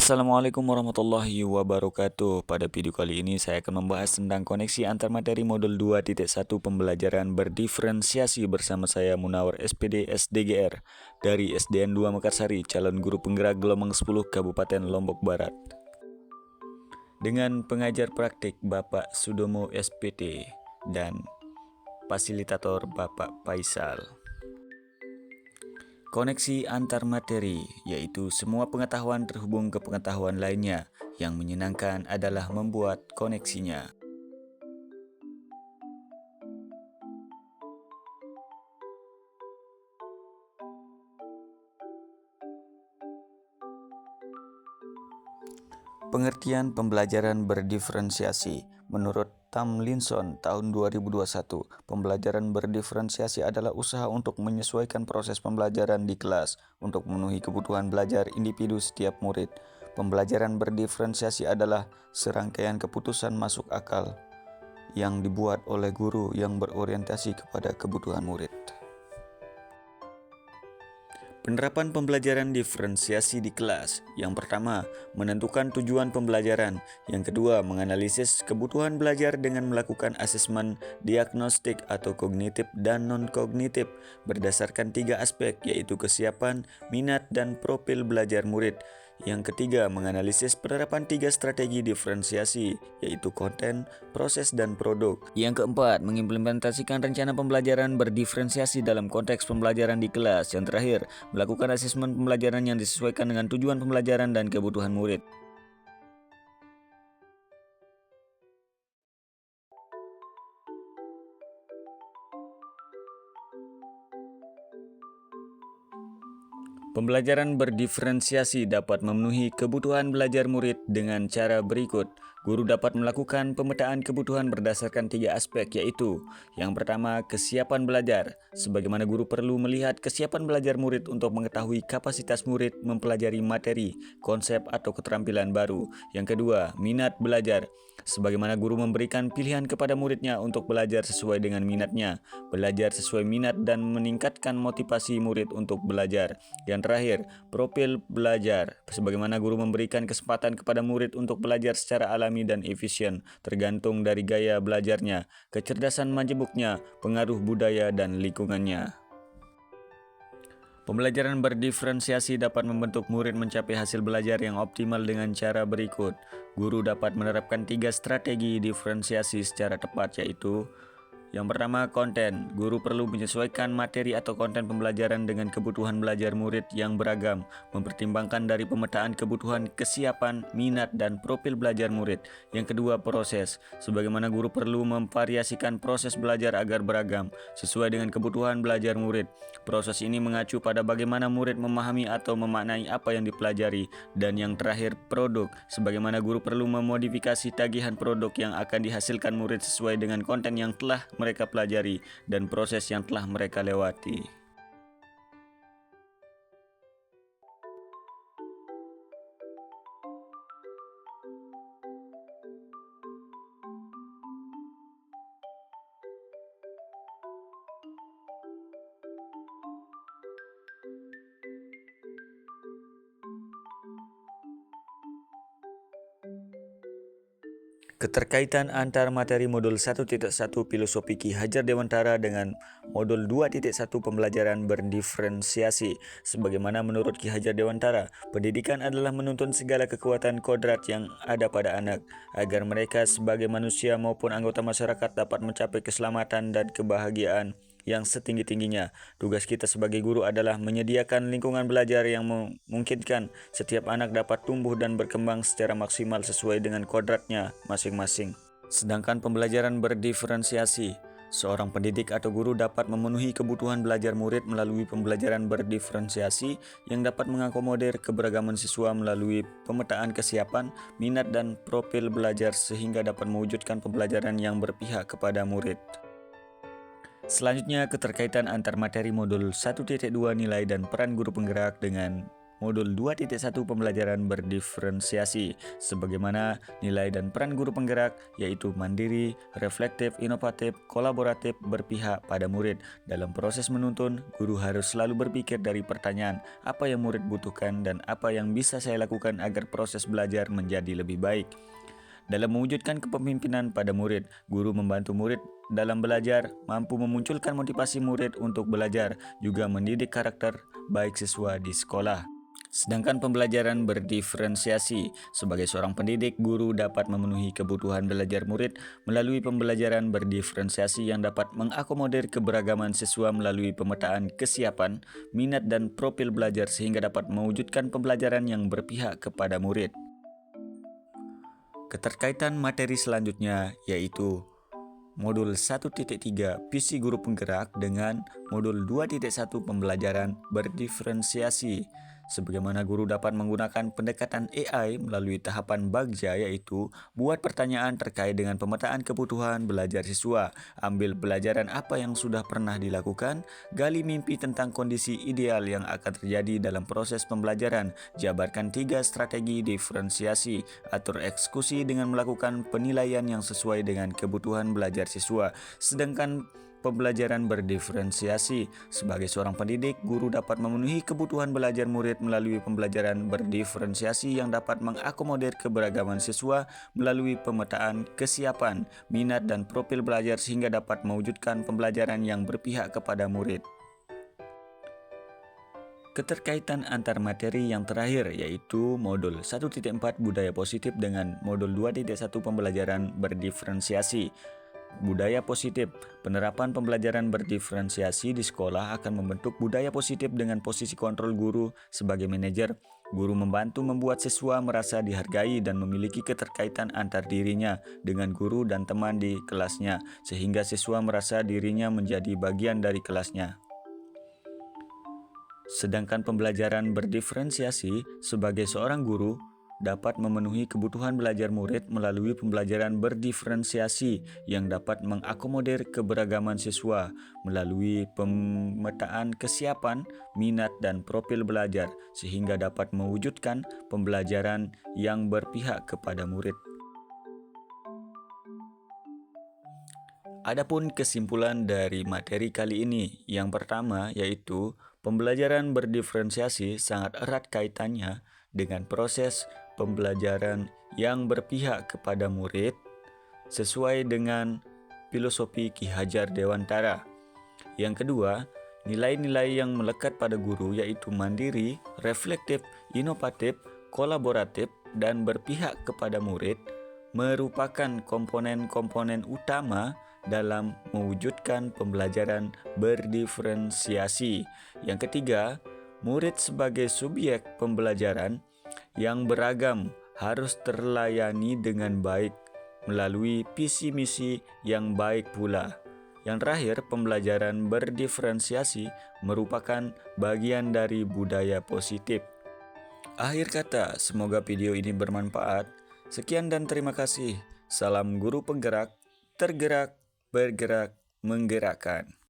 Assalamualaikum warahmatullahi wabarakatuh. Pada video kali ini saya akan membahas tentang koneksi antar materi modul 2.1 pembelajaran berdiferensiasi bersama saya Munawar SPD SDGR dari SDN 2 Mekarsari, calon guru penggerak gelombang 10 Kabupaten Lombok Barat. Dengan pengajar praktik Bapak Sudomo SPT dan fasilitator Bapak Faisal. Koneksi antar materi, yaitu semua pengetahuan terhubung ke pengetahuan lainnya. Yang menyenangkan adalah membuat koneksinya. Pengertian pembelajaran berdiferensiasi. Menurut Tomlinson tahun 2021, pembelajaran berdiferensiasi adalah usaha untuk menyesuaikan proses pembelajaran di kelas untuk memenuhi kebutuhan belajar individu setiap murid. Pembelajaran berdiferensiasi adalah serangkaian keputusan masuk akal yang dibuat oleh guru yang berorientasi kepada kebutuhan murid. Penerapan pembelajaran diferensiasi di kelas. Yang pertama, menentukan tujuan pembelajaran. Yang kedua, menganalisis kebutuhan belajar dengan melakukan asesmen diagnostik atau kognitif dan non-kognitif berdasarkan 3 aspek, yaitu kesiapan, minat, dan profil belajar murid. Yang ketiga, menganalisis penerapan 3 strategi diferensiasi, yaitu konten, proses, dan produk. Yang keempat, mengimplementasikan rencana pembelajaran berdiferensiasi dalam konteks pembelajaran di kelas. Yang terakhir, melakukan asesmen pembelajaran yang disesuaikan dengan tujuan pembelajaran dan kebutuhan murid. Pembelajaran berdiferensiasi dapat memenuhi kebutuhan belajar murid dengan cara berikut. Guru dapat melakukan pemetaan kebutuhan berdasarkan 3 aspek, yaitu yang pertama, kesiapan belajar. Sebagaimana guru perlu melihat kesiapan belajar murid untuk mengetahui kapasitas murid mempelajari materi, konsep, atau keterampilan baru. Yang kedua, minat belajar. Sebagaimana guru memberikan pilihan kepada muridnya untuk belajar sesuai dengan minatnya, belajar sesuai minat dan meningkatkan motivasi murid untuk belajar. Yang terakhir, profil belajar. Sebagaimana guru memberikan kesempatan kepada murid untuk belajar secara alami dan efisien, tergantung dari gaya belajarnya, kecerdasan majemuknya, pengaruh budaya, dan lingkungannya. Pembelajaran berdiferensiasi dapat membentuk murid mencapai hasil belajar yang optimal dengan cara berikut. Guru dapat menerapkan 3 strategi diferensiasi secara tepat, yaitu yang pertama, konten. Guru perlu menyesuaikan materi atau konten pembelajaran dengan kebutuhan belajar murid yang beragam, mempertimbangkan dari pemetaan kebutuhan, kesiapan, minat, dan profil belajar murid. Yang kedua, proses. Sebagaimana guru perlu memvariasikan proses belajar agar beragam, sesuai dengan kebutuhan belajar murid. Proses ini mengacu pada bagaimana murid memahami atau memaknai apa yang dipelajari. Dan yang terakhir, produk. Sebagaimana guru perlu memodifikasi tagihan produk yang akan dihasilkan murid sesuai dengan konten yang telah mereka pelajari dan proses yang telah mereka lewati. Keterkaitan antar materi modul 1.1 Filosofi Ki Hajar Dewantara dengan modul 2.1 Pembelajaran berdiferensiasi. Sebagaimana menurut Ki Hajar Dewantara, pendidikan adalah menuntun segala kekuatan kodrat yang ada pada anak, agar mereka sebagai manusia maupun anggota masyarakat dapat mencapai keselamatan dan kebahagiaan yang setinggi-tingginya. Tugas kita sebagai guru adalah menyediakan lingkungan belajar yang memungkinkan setiap anak dapat tumbuh dan berkembang secara maksimal sesuai dengan kodratnya masing-masing. Sedangkan pembelajaran berdiferensiasi, seorang pendidik atau guru dapat memenuhi kebutuhan belajar murid melalui pembelajaran berdiferensiasi yang dapat mengakomodir keberagaman siswa melalui pemetaan kesiapan, minat, dan profil belajar sehingga dapat mewujudkan pembelajaran yang berpihak kepada murid. Selanjutnya, keterkaitan antar materi modul 1.2 nilai dan peran guru penggerak dengan modul 2.1 pembelajaran berdiferensiasi, sebagaimana nilai dan peran guru penggerak, yaitu mandiri, reflektif, inovatif, kolaboratif, berpihak pada murid. Dalam proses menuntun, guru harus selalu berpikir dari pertanyaan, apa yang murid butuhkan dan apa yang bisa saya lakukan agar proses belajar menjadi lebih baik. Dalam mewujudkan kepemimpinan pada murid, guru membantu murid dalam belajar, mampu memunculkan motivasi murid untuk belajar, juga mendidik karakter baik siswa di sekolah. Sedangkan pembelajaran berdiferensiasi, sebagai seorang pendidik, guru dapat memenuhi kebutuhan belajar murid melalui pembelajaran berdiferensiasi yang dapat mengakomodir keberagaman siswa melalui pemetaan kesiapan, minat dan profil belajar sehingga dapat mewujudkan pembelajaran yang berpihak kepada murid. Keterkaitan materi selanjutnya yaitu modul 1.3 visi guru penggerak dengan modul 2.1 pembelajaran berdiferensiasi. Sebagaimana guru dapat menggunakan pendekatan AI melalui tahapan bagja, yaitu buat pertanyaan terkait dengan pemetaan kebutuhan belajar siswa, ambil pelajaran apa yang sudah pernah dilakukan, gali mimpi tentang kondisi ideal yang akan terjadi dalam proses pembelajaran, jabarkan 3 strategi diferensiasi, atur eksekusi dengan melakukan penilaian yang sesuai dengan kebutuhan belajar siswa. Sedangkan pembelajaran berdiferensiasi, sebagai seorang pendidik, guru dapat memenuhi kebutuhan belajar murid melalui pembelajaran berdiferensiasi yang dapat mengakomodir keberagaman siswa melalui pemetaan kesiapan, minat dan profil belajar sehingga dapat mewujudkan pembelajaran yang berpihak kepada murid. Keterkaitan antar materi yang terakhir yaitu modul 1.4 budaya positif dengan modul 2.1 pembelajaran berdiferensiasi. Budaya positif. Penerapan pembelajaran berdiferensiasi di sekolah akan membentuk budaya positif dengan posisi kontrol guru sebagai manajer. Guru membantu membuat siswa merasa dihargai dan memiliki keterkaitan antar dirinya dengan guru dan teman di kelasnya, sehingga siswa merasa dirinya menjadi bagian dari kelasnya. Sedangkan pembelajaran berdiferensiasi, sebagai seorang guru dapat memenuhi kebutuhan belajar murid melalui pembelajaran berdiferensiasi yang dapat mengakomodir keberagaman siswa melalui pemetaan kesiapan, minat dan profil belajar sehingga dapat mewujudkan pembelajaran yang berpihak kepada murid. Adapun kesimpulan dari materi kali ini, yang pertama yaitu pembelajaran berdiferensiasi sangat erat kaitannya dengan proses pembelajaran yang berpihak kepada murid sesuai dengan filosofi Ki Hajar Dewantara. Yang kedua, nilai-nilai yang melekat pada guru yaitu mandiri, reflektif, inovatif, kolaboratif, dan berpihak kepada murid merupakan komponen-komponen utama dalam mewujudkan pembelajaran berdiferensiasi. Yang ketiga, murid sebagai subjek pembelajaran yang beragam harus terlayani dengan baik melalui visi misi yang baik pula. Yang terakhir, pembelajaran berdiferensiasi merupakan bagian dari budaya positif. Akhir kata, semoga video ini bermanfaat. Sekian dan terima kasih. Salam guru penggerak, tergerak, bergerak, menggerakkan.